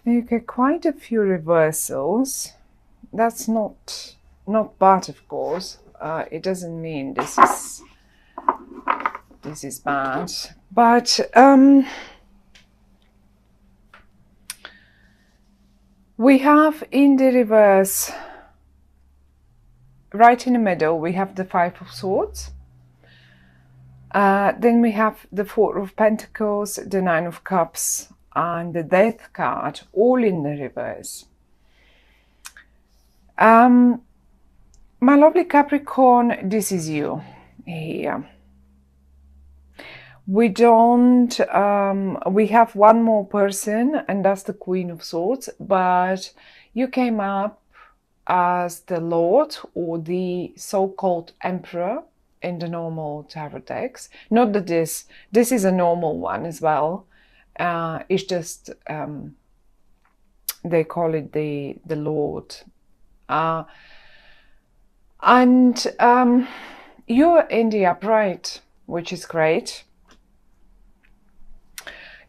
You get quite a few reversals. That's not bad, of course. It doesn't mean this is bad, but we have in the reverse, right in the middle, we have the Five of Swords. Then we have the Four of Pentacles, the Nine of Cups, and the Death card, all in the reverse. My lovely Capricorn, this is you here. We don't, we have one more person, and that's the Queen of Swords, but you came up as the Lord or the so-called Emperor in the normal tarot decks. Not that this is a normal one as well. It's just, they call it the Lord. And you're in the upright, which is great.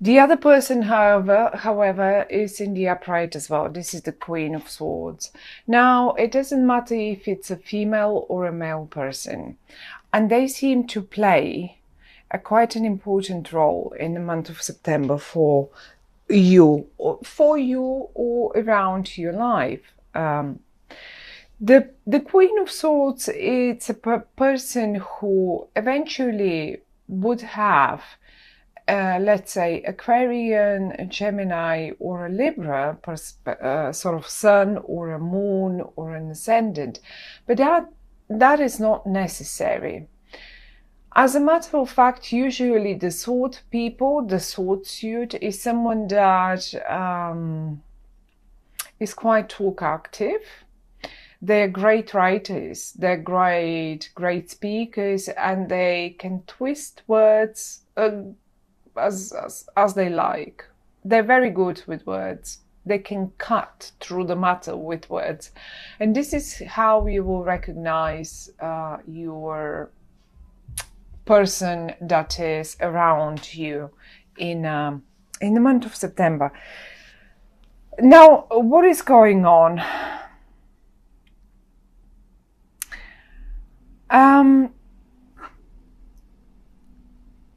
The other person, however, is in the upright as well. This is the Queen of Swords. Now, it doesn't matter if it's a female or a male person. And they seem to play quite an important role in the month of September for you or around your life. The Queen of Swords, it's a person who eventually would have let's say Aquarian, a Gemini or a Libra sort of sun or a moon or an ascendant, but that is not necessary. As a matter of fact, usually the sword people, the sword suit, is someone that is quite talk active. They're great writers, they're great speakers, and they can twist words as they like. They're very good with words. They can cut through the matter with words. And this is how you will recognize your person that is around you in the month of September. Now, what is going on?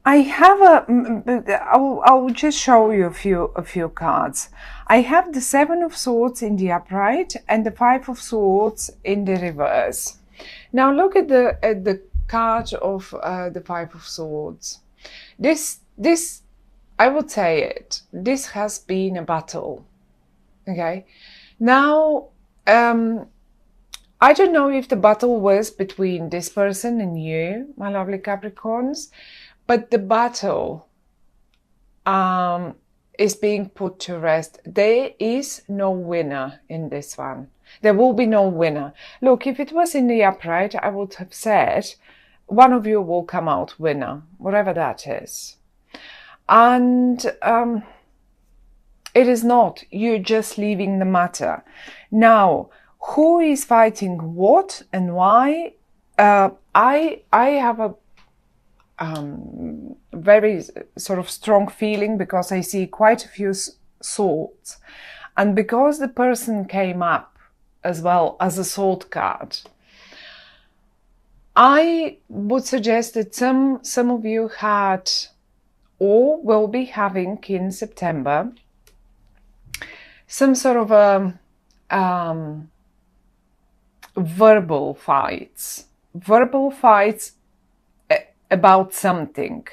I have I'll just show you a few cards. I have the Seven of Swords in the upright and the Five of Swords in the reverse. Now look at the card of the Five of Swords. This I would say it. This has been a battle. Okay. Now I don't know if the battle was between this person and you, my lovely Capricorns. But the battle is being put to rest. There is no winner in this one. There will be no winner. Look, if it was in the upright, I would have said one of you will come out winner, whatever that is. And it is not. You're just leaving the matter. Now, who is fighting what and why? I have a very sort of strong feeling because I see quite a few swords, and because the person came up as well as a sword card, I would suggest that some of you had or will be having in September some sort of verbal fights about something.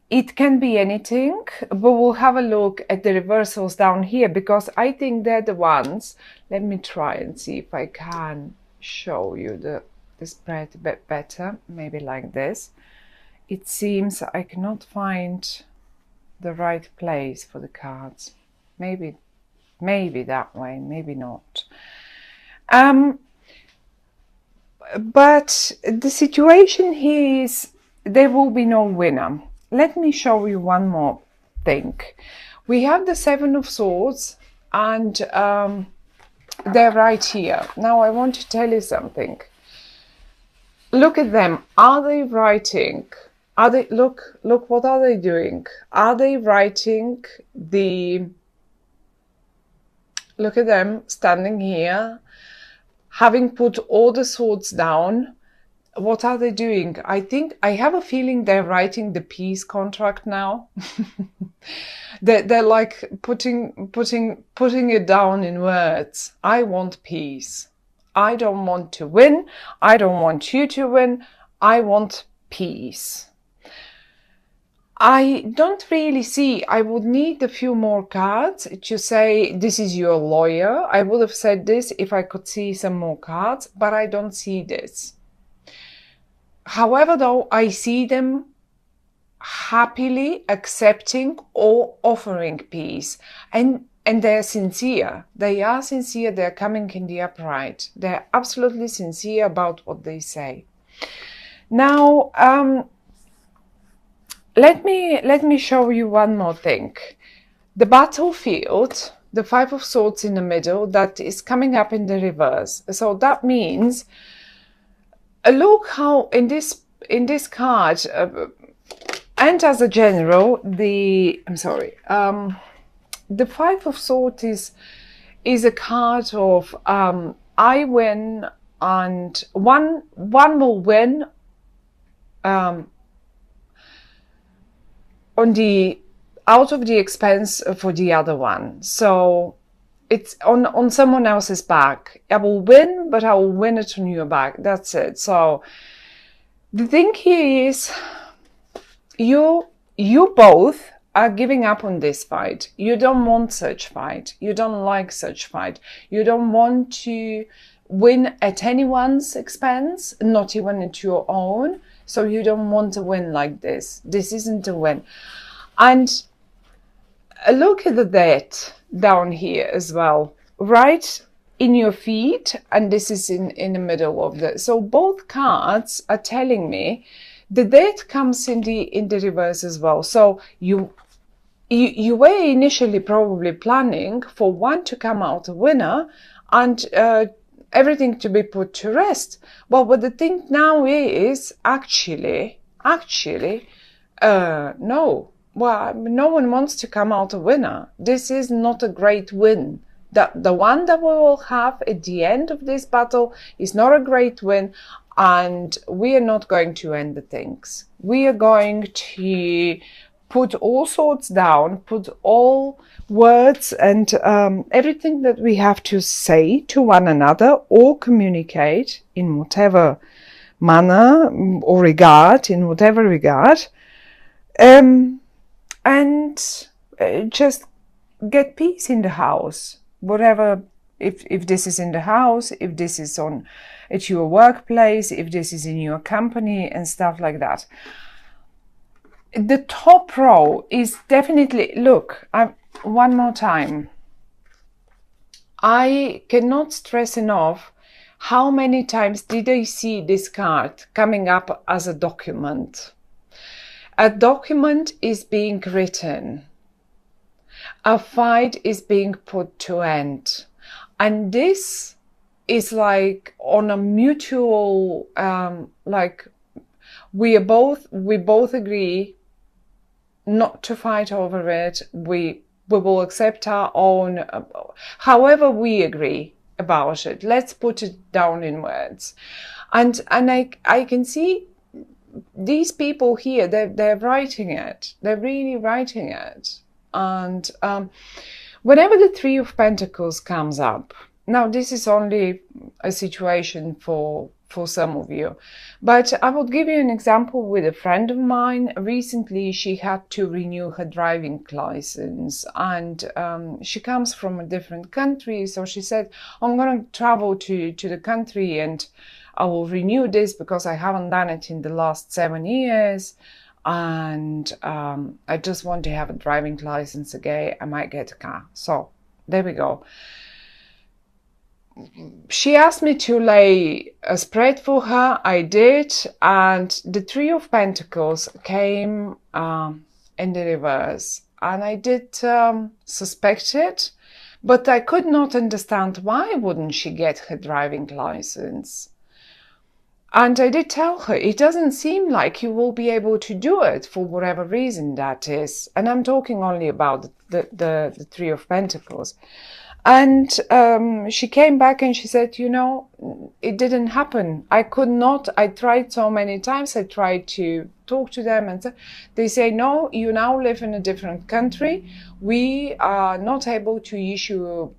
It can be anything, but we'll have a look at the reversals down here because I think they're the ones. Let me try and see if I can show you the spread a bit better, maybe like this. It seems I cannot find the right place for the cards. Maybe that way, maybe not. But the situation here is there will be no winner. Let me show you one more thing. We have the Seven of Swords and they're right here. Now I want to tell you something. Look at them. Are they writing? Are they, look, what are they doing? Are they writing the Look at them standing here, having put all the swords down. What are they doing? I have a feeling they're writing the peace contract now. They're like putting it down in words. I want peace. I don't want to win. I don't want you to win. I want peace. I don't really see, I would need a few more cards to say this is your lawyer. I would have said this if I could see some more cards, but I don't see this. However, though, I see them happily accepting or offering peace, and they're sincere. They are sincere. They're coming in the upright. They're absolutely sincere about what they say. Now, let me show you one more thing. The battlefield, the Five of Swords in the middle, that is coming up in the reverse. So that means, look how in this card, and as a general, the Five of Swords is a card of I win, and one will win on the out of the expense for the other one. So it's on someone else's back. I will win, but I will win it on your back. That's it. So the thing here is you both are giving up on this fight. You don't want such fight. You don't like such fight. You don't want to win at anyone's expense, not even at your own. So you don't want to win like this. This isn't a win. And look at the death down here as well, right in your feet. And this is in the middle of the, so both cards are telling me the death comes in the reverse as well. So you were initially probably planning for one to come out a winner and everything to be put to rest. Well, but the thing now is actually, no. Well, no one wants to come out a winner. This is not a great win. The one that we will have at the end of this battle is not a great win, and we are not going to end the things. We are going to put all swords down, put all words and everything that we have to say to one another or communicate in whatever manner or regard, in whatever regard, and just get peace in the house. Whatever, if this is in the house, if this is at your workplace, if this is in your company and stuff like that. The top row is definitely, look, one more time. I cannot stress enough how many times did I see this card coming up as a document. A document is being written. A fight is being put to end. And this is like on a mutual, like we both agree not to fight over it. We will accept our own, however we agree about it. Let's put it down in words. And I can see these people here, they're writing it. They're really writing it. And whenever the Three of Pentacles comes up, now this is only a situation for some of you, but I will give you an example with a friend of mine. Recently, she had to renew her driving license, and she comes from a different country. So she said, I'm going to travel to the country and I will renew this because I haven't done it in the last 7 years. And I just want to have a driving license again. I might get a car. So there we go. She asked me to lay a spread for her. I did, and the Three of Pentacles came in the reverse, and I did suspect it, but I could not understand why wouldn't she get her driving license. And I did tell her, it doesn't seem like you will be able to do it for whatever reason that is. And I'm talking only about the Three of Pentacles. And she came back and she said, you know, it didn't happen. I could not. I tried so many times. I tried to talk to them, and they say, no, you now live in a different country. We are not able to issue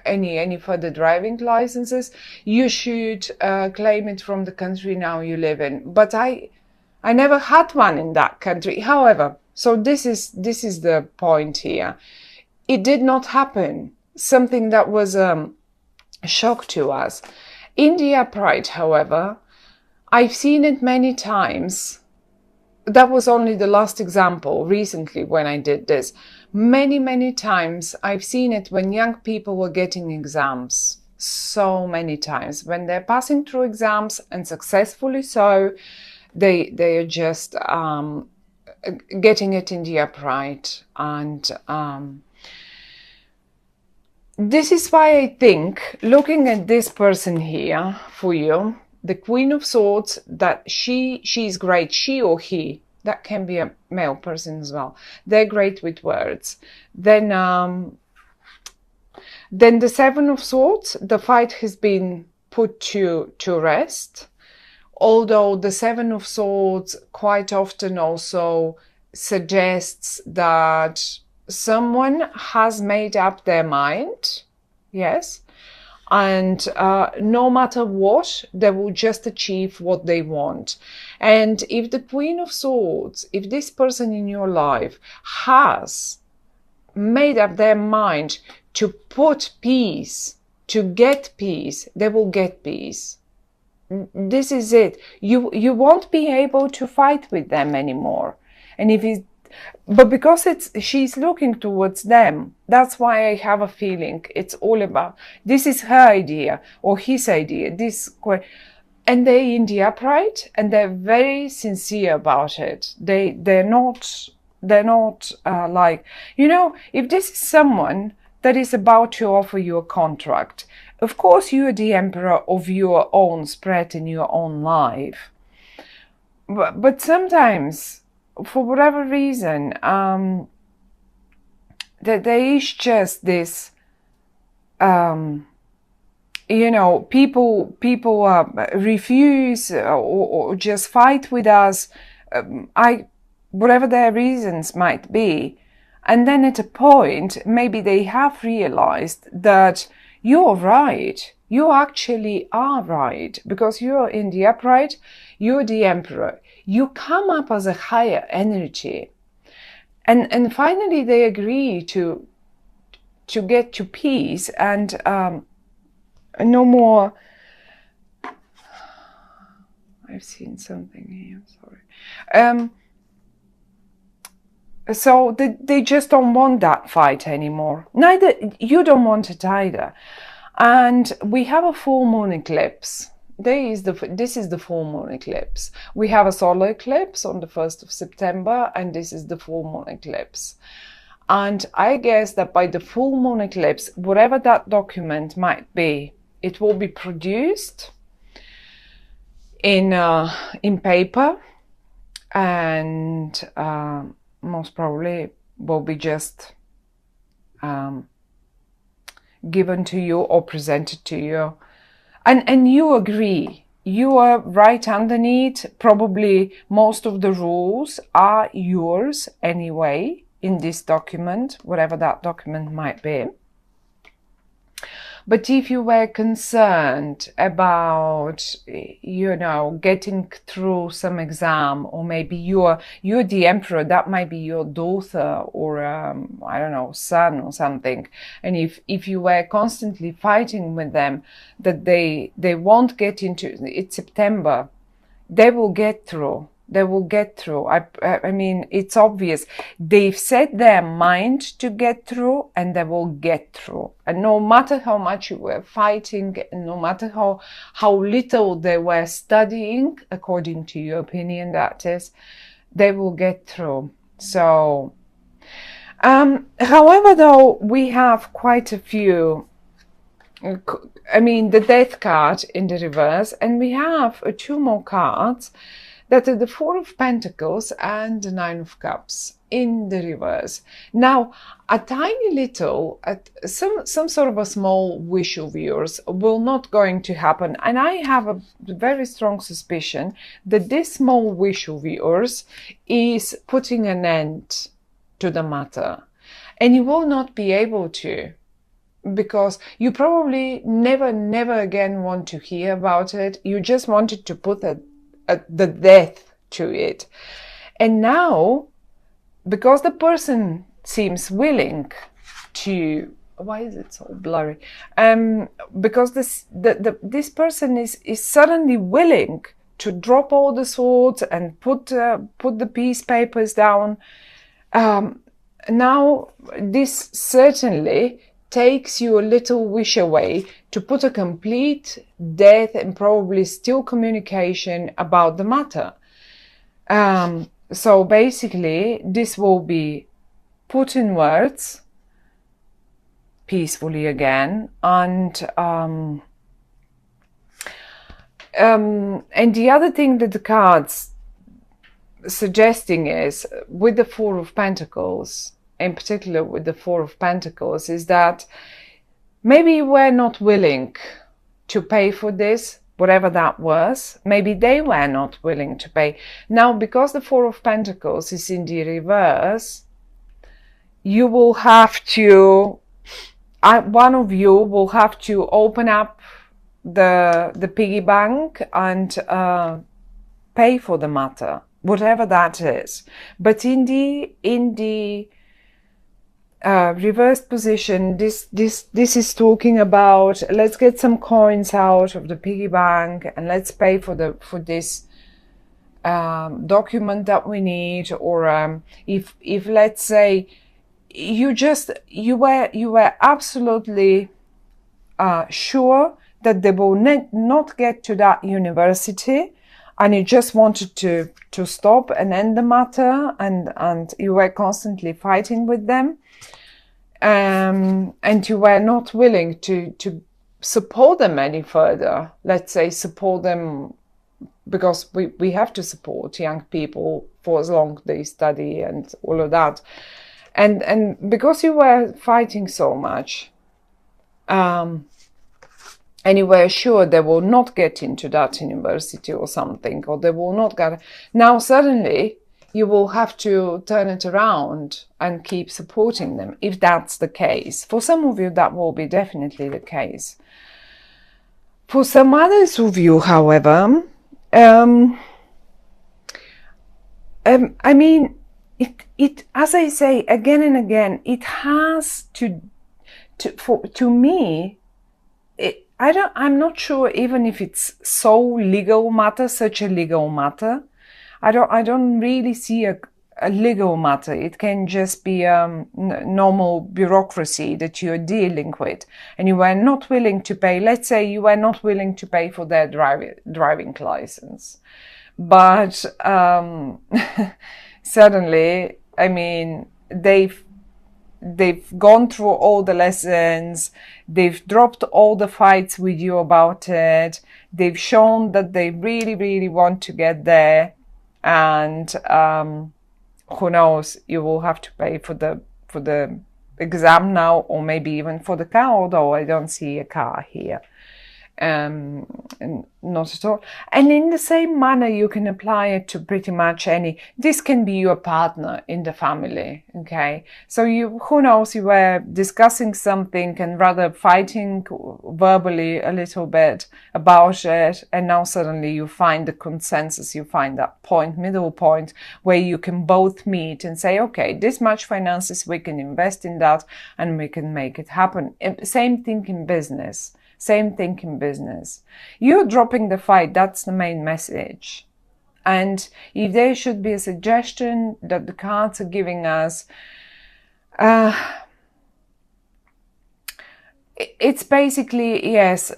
any further driving licenses. You should claim it from the country now you live in. But I never had one in that country. However, so this is the point here. It did not happen. Something that was a shock to us. In the upright, however, I've seen it many times. That was only the last example recently when I did this. Many times I've seen it when young people were getting exams. So many times. When they're passing through exams, and successfully so, they are just getting it in the upright. And this is why I think, looking at this person here for you, the Queen of Swords, that she's great, she or he, that can be a male person as well. They're great with words. Then the Seven of Swords, the fight has been put to rest. Although the Seven of Swords quite often also suggests that someone has made up their mind, yes, and no matter what, they will just achieve what they want. And if the Queen of Swords, if this person in your life has made up their mind to put peace, to get peace, they will get peace. This is it. You won't be able to fight with them anymore. And if it's, but because she's looking towards them, that's why I have a feeling it's all about, this is her idea or his idea, and they're in the upright and they're very sincere about it. They're not like, you know, if this is someone that is about to offer you a contract, of course you're the emperor of your own spread in your own life. But sometimes, for whatever reason, that there is just this, you know, people refuse or just fight with us, whatever their reasons might be. And then at a point, maybe they have realized that you're right. You actually are right, because you're in the upright, you're the emperor. You come up as a higher energy. And finally they agree to get to peace and no more. I've seen something here, sorry. So they just don't want that fight anymore. Neither, you don't want it either. And we have a full moon eclipse. This is the full moon eclipse. We have a solar eclipse on the 1st of September, and this is the full moon eclipse. And I guess that by the full moon eclipse, whatever that document might be, it will be produced in paper, and most probably will be just given to you or presented to you. And you agree, you are right underneath. Probably most of the rules are yours anyway in this document, whatever that document might be. But if you were concerned about, you know, getting through some exam, or maybe you're the emperor, that might be your daughter or I don't know, son or something, and if you were constantly fighting with them that they won't get into, it's September, they will get through. They will get through. I mean, it's obvious. They've set their mind to get through, and they will get through. And no matter how much you were fighting, no matter how little they were studying, according to your opinion, that is, they will get through. So, however, though, we have quite a few I mean, the Death card in the reverse, and we have two more cards that are the Four of Pentacles and the Nine of Cups in the reverse. Now, a tiny little, some sort of a small wish of yours will not going to happen, and I have a very strong suspicion that this small wish of yours is putting an end to the matter, and you will not be able to, because you probably never again want to hear about it. You just wanted to put the death to it. And now, because the person seems willing to, why is it so blurry? Because this person is suddenly willing to drop all the swords and put the peace papers down. Now, this certainly takes you a little wish away to put a complete death and probably still communication about the matter. So basically, this will be put in words peacefully again, and the other thing that the cards suggesting is, with the Four of Pentacles, in particular with the Four of Pentacles, is that maybe you were not willing to pay for this, whatever that was. Maybe they were not willing to pay. Now, because the Four of Pentacles is in the reverse, you will have to, one of you will have to open up the piggy bank and pay for the matter, whatever that is. But in the reversed position, this is talking about, let's get some coins out of the piggy bank and let's pay for this document that we need. Or if let's say you were absolutely sure that they will not get to that university, and you just wanted to stop and end the matter, and you were constantly fighting with them, and you were not willing to support them any further. Let's say support them, because we have to support young people for as long as they study and all of that. And because you were fighting so much, and you were sure they will not get into that university or something, or they will not get, now suddenly you will have to turn it around and keep supporting them, if that's the case. For some of you, that will be definitely the case. For some others of you, however, I mean, it as I say again and again, it has to me, I'm not sure even if it's so legal matter, such a legal matter. I don't really see a legal matter. It can just be normal bureaucracy that you're dealing with, and you were not willing to pay. Let's say you were not willing to pay for their driving license, but suddenly, I mean, they've gone through all the lessons, they've dropped all the fights with you about it, they've shown that they really want to get there, and who knows, you will have to pay for the exam now, or maybe even for the car, although I don't see a car here. Not at all. And in the same manner, you can apply it to pretty much any, this can be your partner in the family, okay? So who knows, you were discussing something and rather fighting verbally a little bit about it, and now suddenly you find the consensus, you find that middle point where you can both meet and say, okay, this much finances, we can invest in that and we can make it happen. Same thing in business. Same thing in business. You're dropping the fight. That's the main message. And if there should be a suggestion that the cards are giving us, it's basically, yes,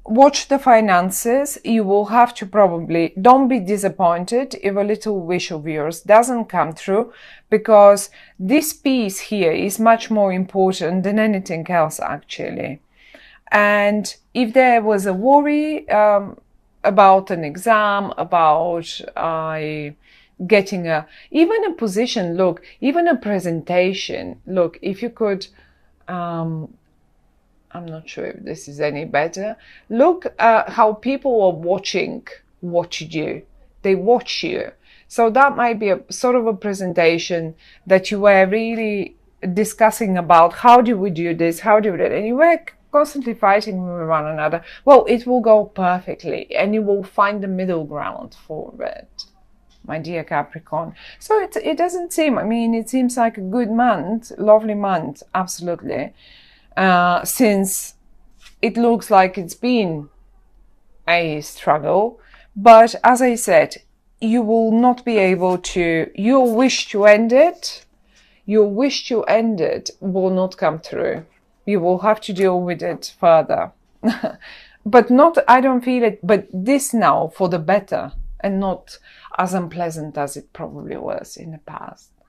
watch the finances. You will have to probably, don't be disappointed if a little wish of yours doesn't come through, because this piece here is much more important than anything else actually. And if there was a worry about an exam, about getting even a position, look, even a presentation, look, if you could, I'm not sure if this is any better. Look how people are watching what you do. They watch you. So that might be a sort of a presentation that you were really discussing about. How do we do this? How do we do it? And you were constantly fighting with one another. Well, it will go perfectly and you will find the middle ground for it, my dear Capricorn. So it doesn't seem, I mean, it seems like a good month, lovely month, absolutely. Since it looks like it's been a struggle, but as I said, you will not be able to, your wish to end it will not come through. You will have to deal with it further. But not, I don't feel it, but this now for the better and not as unpleasant as it probably was in the past.